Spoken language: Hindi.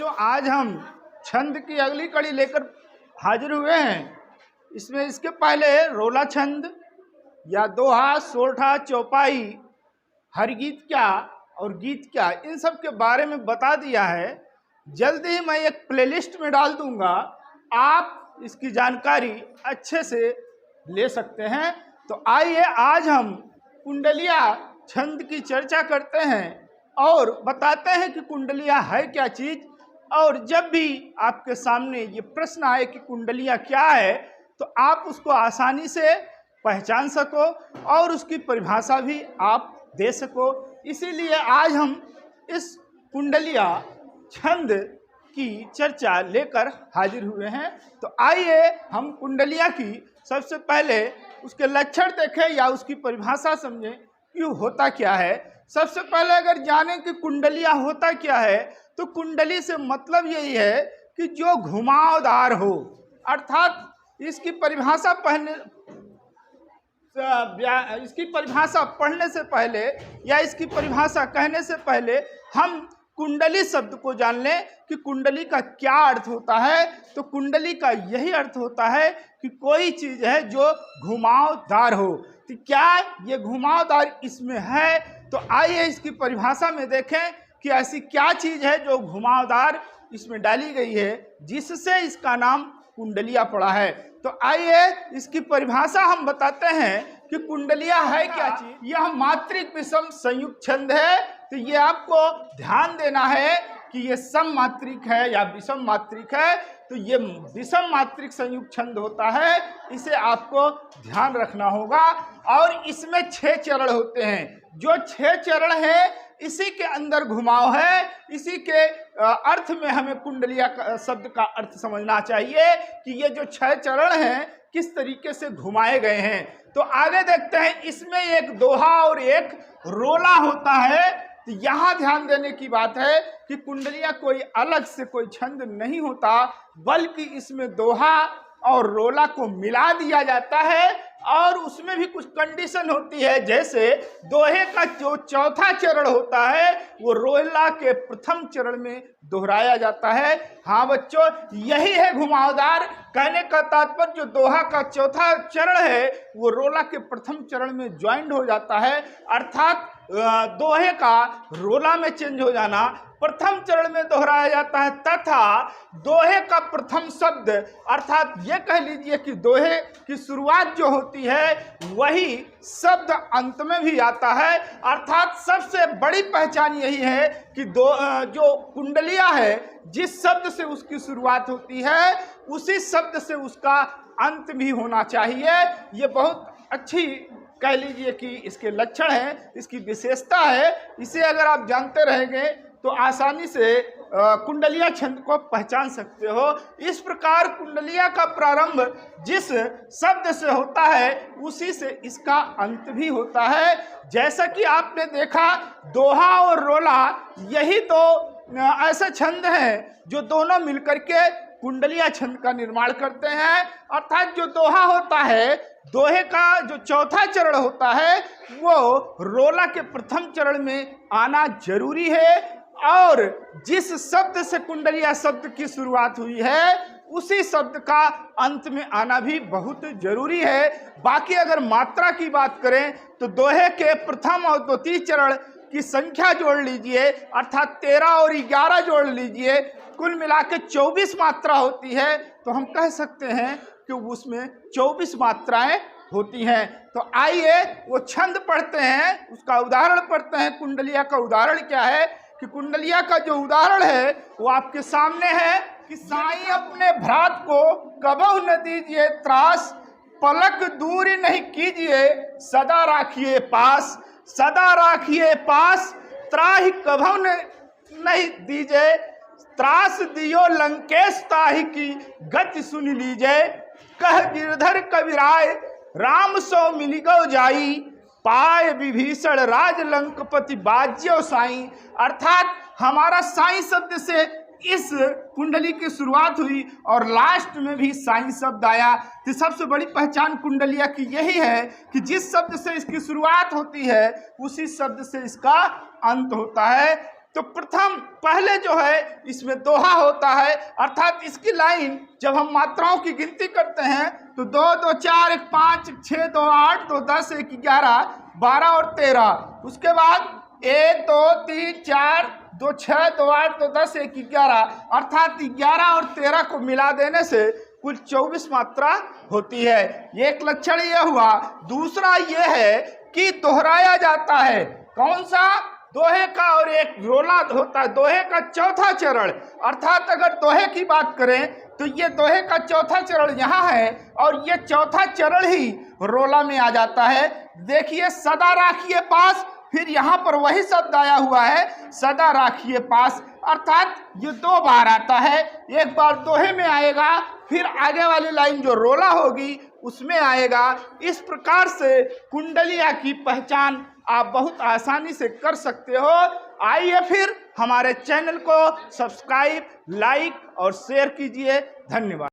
बच्चों, आज हम छंद की अगली कड़ी लेकर हाजिर हुए हैं। इसमें इसके पहले रोला छंद या दोहा, सोरठा, चौपाई, हरगीत क्या और गीत क्या, इन सब के बारे में बता दिया है। जल्दी ही मैं एक प्लेलिस्ट में डाल दूंगा, आप इसकी जानकारी अच्छे से ले सकते हैं। तो आइए आज हम कुंडलिया छंद की चर्चा करते हैं और बताते हैं कि कुंडलिया है क्या चीज़। और जब भी आपके सामने ये प्रश्न आए कि कुंडलिया क्या है, तो आप उसको आसानी से पहचान सको और उसकी परिभाषा भी आप दे सको। इसीलिए आज हम इस कुंडलिया छंद की चर्चा लेकर हाजिर हुए हैं। तो आइए हम कुंडलिया की सबसे पहले उसके लक्षण देखें या उसकी परिभाषा समझें कि होता क्या है। सबसे पहले अगर जानें कि कुंडलिया होता क्या है, तो कुंडली से मतलब यही है कि जो घुमावदार हो, अर्थात इसकी परिभाषा पढ़ने से पहले या इसकी परिभाषा कहने से पहले हम कुंडली शब्द को जान लें कि कुंडली का क्या अर्थ होता है। तो कुंडली का यही अर्थ होता है कि कोई चीज़ है जो घुमावदार हो। तो क्या ये घुमावदार इसमें है? तो आइए इसकी परिभाषा में देखें कि ऐसी क्या चीज़ है जो घुमावदार इसमें डाली गई है जिससे इसका नाम कुंडलिया पड़ा है। तो आइए इसकी परिभाषा हम बताते हैं कि कुंडलिया है क्या चीज। यह मात्रिक विषम संयुक्त छंद है। तो ये आपको ध्यान देना है कि ये सम मात्रिक है या विषम मात्रिक है। तो ये विषम मात्रिक संयुक्त छंद होता है, इसे आपको ध्यान रखना होगा। और इसमें 6 चरण होते हैं। जो 6 चरण है इसी के अंदर घुमाव है। इसी के अर्थ में हमें कुंडलिया शब्द का अर्थ समझना चाहिए कि ये जो 6 चरण हैं किस तरीके से घुमाए गए हैं। तो आगे देखते हैं, इसमें एक दोहा और एक रोला होता है। तो यहाँ ध्यान देने की बात है कि कुंडलिया कोई अलग से कोई छंद नहीं होता, बल्कि इसमें दोहा और रोला को मिला दिया जाता है। और उसमें भी कुछ कंडीशन होती है, जैसे दोहे का जो चौथा चरण होता है वो रोला के प्रथम चरण में दोहराया जाता है। हाँ बच्चों, यही है घुमावदार। कहने का तात्पर्य जो दोहा का चौथा चरण है वो रोला के प्रथम चरण में ज्वाइंट हो जाता है, अर्थात दोहे का रोला में चेंज हो जाना प्रथम चरण में दोहराया जाता है। तथा दोहे का प्रथम शब्द, अर्थात ये कह लीजिए कि दोहे की शुरुआत जो होती है वही शब्द अंत में भी आता है। अर्थात सबसे बड़ी पहचान यही है कि जो कुंडलिया है, जिस शब्द से उसकी शुरुआत होती है उसी शब्द से उसका अंत भी होना चाहिए। ये बहुत अच्छी कह लीजिए कि इसके लक्षण हैं, इसकी विशेषता है। इसे अगर आप जानते रहेंगे तो आसानी से कुंडलिया छंद को पहचान सकते हो। इस प्रकार कुंडलिया का प्रारंभ जिस शब्द से होता है उसी से इसका अंत भी होता है। जैसा कि आपने देखा, दोहा और रोला यही दो ऐसे छंद हैं जो दोनों मिलकर के कुंडलिया छंद का निर्माण करते हैं। अर्थात जो दोहा होता है, दोहे का जो चौथा चरण होता है वो रोला के प्रथम चरण में आना जरूरी है। और जिस शब्द से कुंडलिया शब्द की शुरुआत हुई है उसी शब्द का अंत में आना भी बहुत जरूरी है। बाकी अगर मात्रा की बात करें तो दोहे के प्रथम और द्वितीय चरण की संख्या जोड़ लीजिए, अर्थात 13 और 11 जोड़ लीजिए, कुल मिला के 24 मात्रा होती है। तो हम कह सकते हैं कि उसमें 24 मात्राएं होती हैं। तो आइए वो छंद पढ़ते हैं, उसका उदाहरण पढ़ते हैं। कुंडलिया का उदाहरण क्या है कि कुंडलिया का जो उदाहरण है वो आपके सामने है कि साईं अपने भ्रात को कबहु न दीजिए त्रास, पलक दूरी नहीं कीजिए, सदा राखिए पास, सदा राखिए पास, त्राहि कबहु नहीं दीजिए, त्रास दियो लंकेश ताहि की गति सुन लीजिए, कह गिरधर कविराय राम सो मिली गौ जाई, पाय विभीषण राज लंकपति बाज्यो साईं। अर्थात हमारा साईं शब्द से इस कुंडली की शुरुआत हुई और लास्ट में भी साईं शब्द आया। तो सबसे बड़ी पहचान कुंडलिया की यही है कि जिस शब्द से इसकी शुरुआत होती है उसी शब्द से इसका अंत होता है। तो प्रथम पहले जो है इसमें दोहा होता है, अर्थात इसकी लाइन जब हम मात्राओं की गिनती करते हैं तो 2 2 4 1 5 6 2 8 2 10 1 11 12 और 13। उसके बाद 1 2 3 4 2 6 2 8 2 10 1 11, अर्थात 11 और 13 को मिला देने से कुल 24 मात्रा होती है। एक लक्षण यह हुआ। दूसरा यह है कि दोहराया जाता है। कौन सा? दोहे का। और एक रोला होता है, दोहे का चौथा चरण, अर्थात अगर दोहे की बात करें तो ये दोहे का चौथा चरण यहाँ है और ये चौथा चरण ही रोला में आ जाता है। देखिए, सदा राखिए पास, फिर यहाँ पर वही शब्द आया हुआ है, सदा राखिए पास, अर्थात ये 2 बार आता है। एक बार दोहे में आएगा, फिर आगे वाली लाइन जो रोला होगी उसमें आएगा। इस प्रकार से कुंडलिया की पहचान आप बहुत आसानी से कर सकते हो। आइए फिर हमारे चैनल को सब्सक्राइब, लाइक और शेयर कीजिए। धन्यवाद।